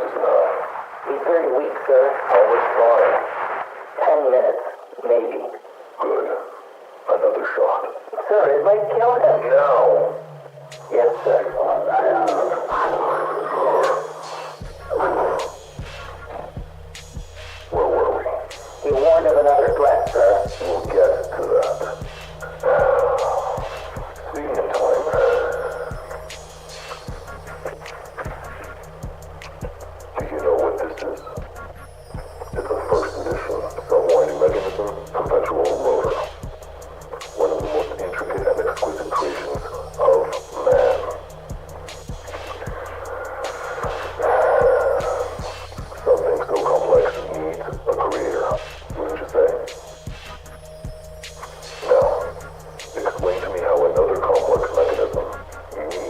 He's very weak, sir. How much time? 10 minutes, maybe. Good. Another shot. Sir, it might kill him. No. Yes, sir. Where were we? He warned of another threat, sir. We'll get to that. See you in time. Do you know what this is? It's a first edition self-winding mechanism, perpetual rotor. One of the most intricate and exquisite creations of man. Something so complex needs a creator, wouldn't you say? Now, explain to me how another complex mechanism, me,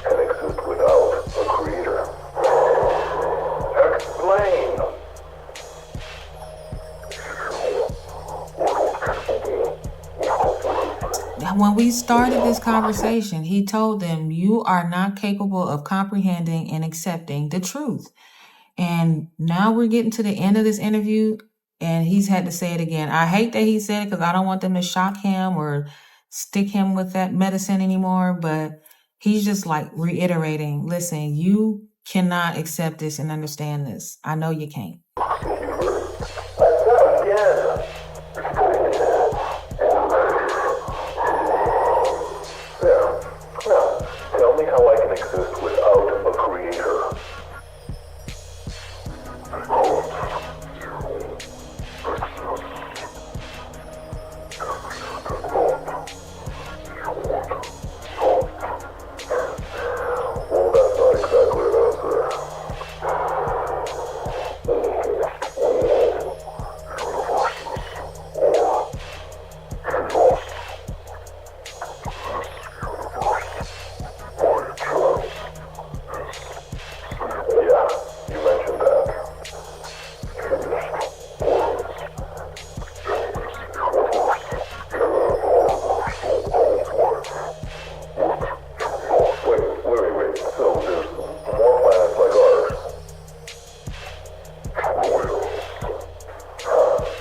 can exist without a creator. Explain! When we started this conversation, he told them, you are not capable of comprehending and accepting the truth. And now we're getting to the end of this interview, and he's had to say it again. I hate that he said it because I don't want them to shock him or stick him with that medicine anymore, but he's just like reiterating, listen, you cannot accept this and understand this. I know you can't. Again! There. Now, tell me how I can exist without a creator. Well, that's not exactly an answer. Yeah, you mentioned that. Wait. So there's more planets like ours.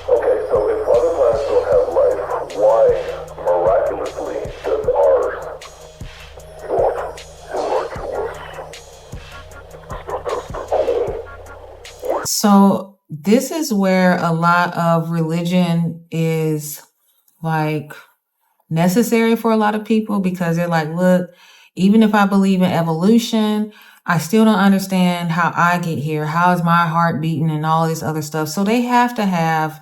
Okay, so if other planets don't have life, why, miraculously, does ours? So this is where a lot of religion is like necessary for a lot of people, because they're like, look, even if I believe in evolution, I still don't understand how I get here. How is my heart beating and all this other stuff? So they have to have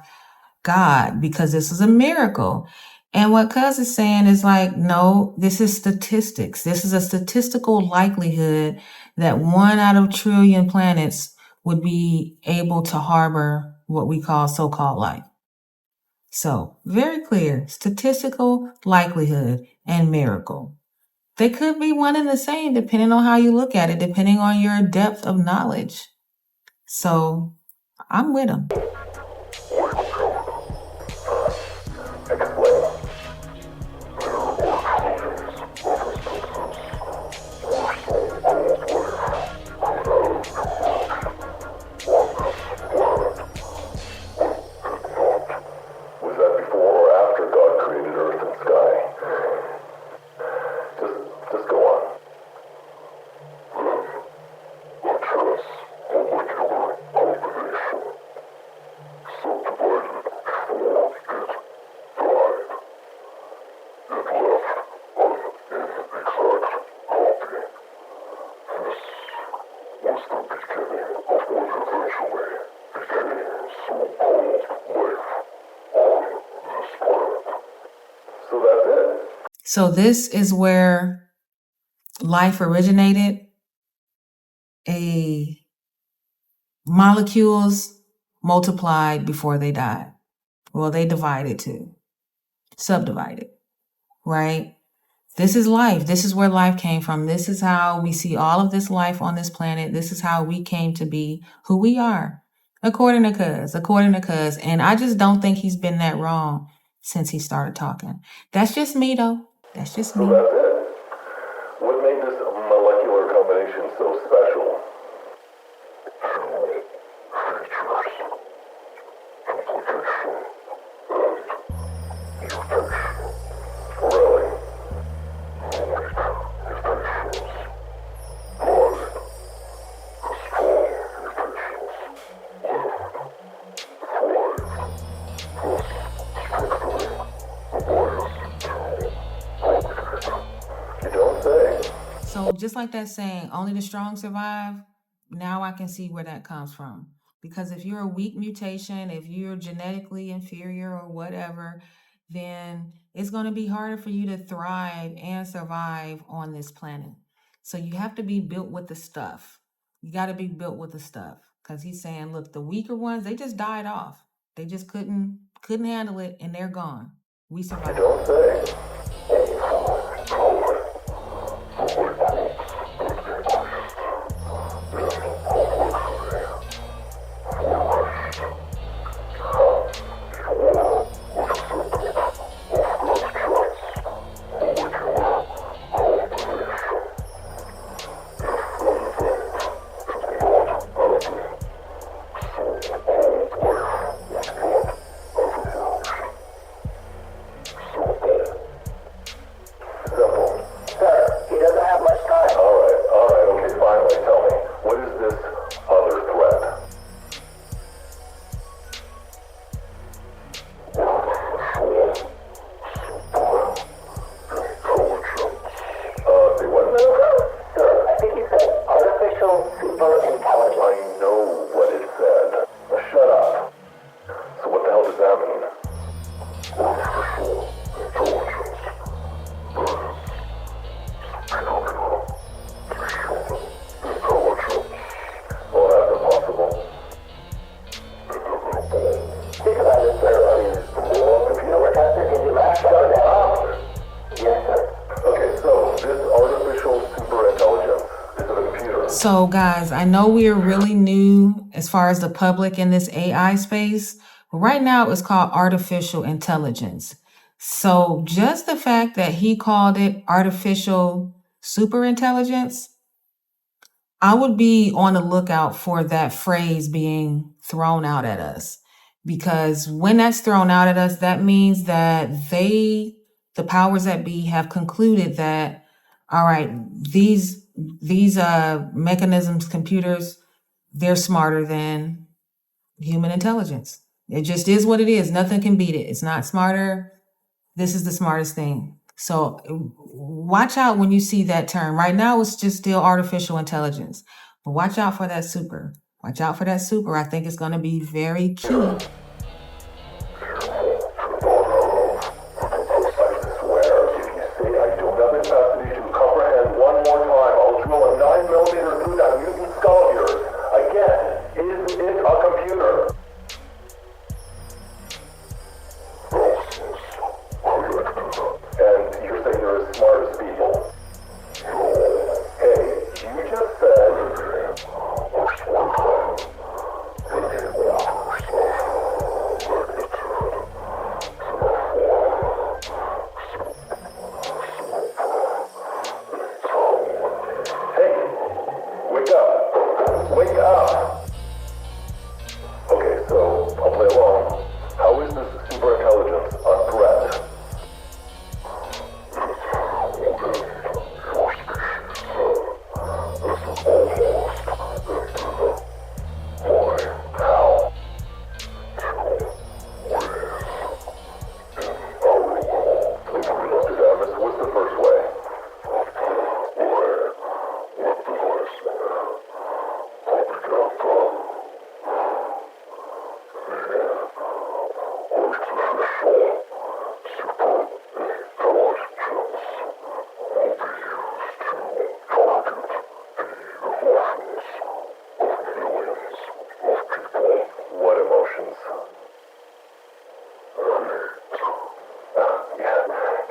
God because this is a miracle. And what Cuz is saying is like, no, this is statistics. This is a statistical likelihood that 1 out of trillion planets would be able to harbor what we call so-called life. So very clear, statistical likelihood and miracle. They could be one and the same depending on how you look at it, depending on your depth of knowledge. So I'm with them. Explain. Was that before or after God created Earth and sky? Just go on. So that's it. So this is where life originated. Molecules multiplied before they died. Well, they divided too, subdivided, right? This is life. This is where life came from. This is how we see all of this life on this planet. This is how we came to be who we are, according to Cuz. And I just don't think he's been that wrong since he started talking. That's just me, though. That's just me. So that's it. What made this molecular combination so special? So just like that saying, only the strong survive, now I can see where that comes from. Because if you're a weak mutation, if you're genetically inferior or whatever, then it's going to be harder for you to thrive and survive on this planet. So you have to be built with the stuff. You got to be built with the stuff. Because he's saying, look, the weaker ones, they just died off. They just couldn't handle it, and they're gone. We You survived. don't say. Simple. Sir, he doesn't have much time. All right, okay, finally, tell me, what is this other threat? Say what now? Sir, I think he said artificial super intelligence. I know what it said. Now shut up. So what the hell does that mean? Artificial intelligence. Well, that's impossible. Think about it, sir. I mean, computer work has to do math. Shut up. Yes, sir. Okay, so this artificial super intelligence is it a computer? So, guys, I know we're really new as far as the public in this AI space, but right now it's called artificial intelligence. So, just the fact that he called it artificial super intelligence, I would be on the lookout for that phrase being thrown out at us. Because when that's thrown out at us, that means that the powers that be, have concluded that, all right, these mechanisms, computers, they're smarter than human intelligence. It just is what it is. Nothing can beat it. It's not smarter. This is the smartest thing. So watch out when you see that term. Right now, it's just still artificial intelligence. But watch out for that super. Watch out for that super. I think it's going to be very key. I swear, if you say I don't have the capacity to comprehend one more time, I'll drill a 9mm through that mutant skull of yours. Again, is it a computer? And you're saying they're as smart as people? Hey, you just said... Hey, wake up. Wake up. Okay, so I'll play along. How is this super intelligence a threat? How? Damus, what's the first way? What emotions?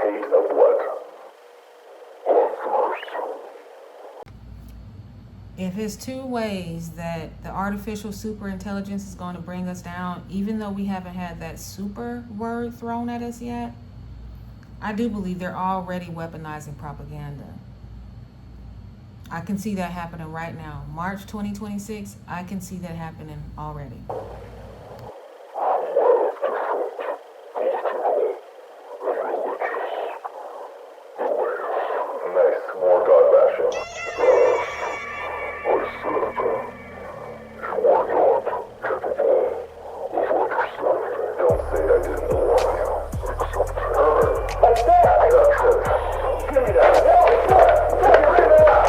Hate of what? If it's two ways that the artificial super intelligence is going to bring us down, even though we haven't had that super word thrown at us yet, I do believe they're already weaponizing propaganda. I can see that happening right now. March 2026, I can see that happening already. Nice, more god bashing. Don't say I didn't warn you. Herbert, Like that. that's it. Give me that. No, sir. Sir, you're in there.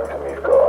preparing to meet God.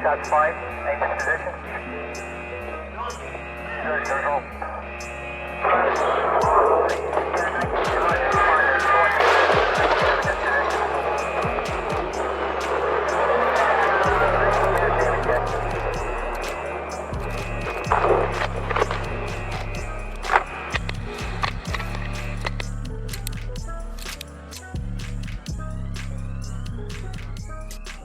Shots fired. Aim position. Control.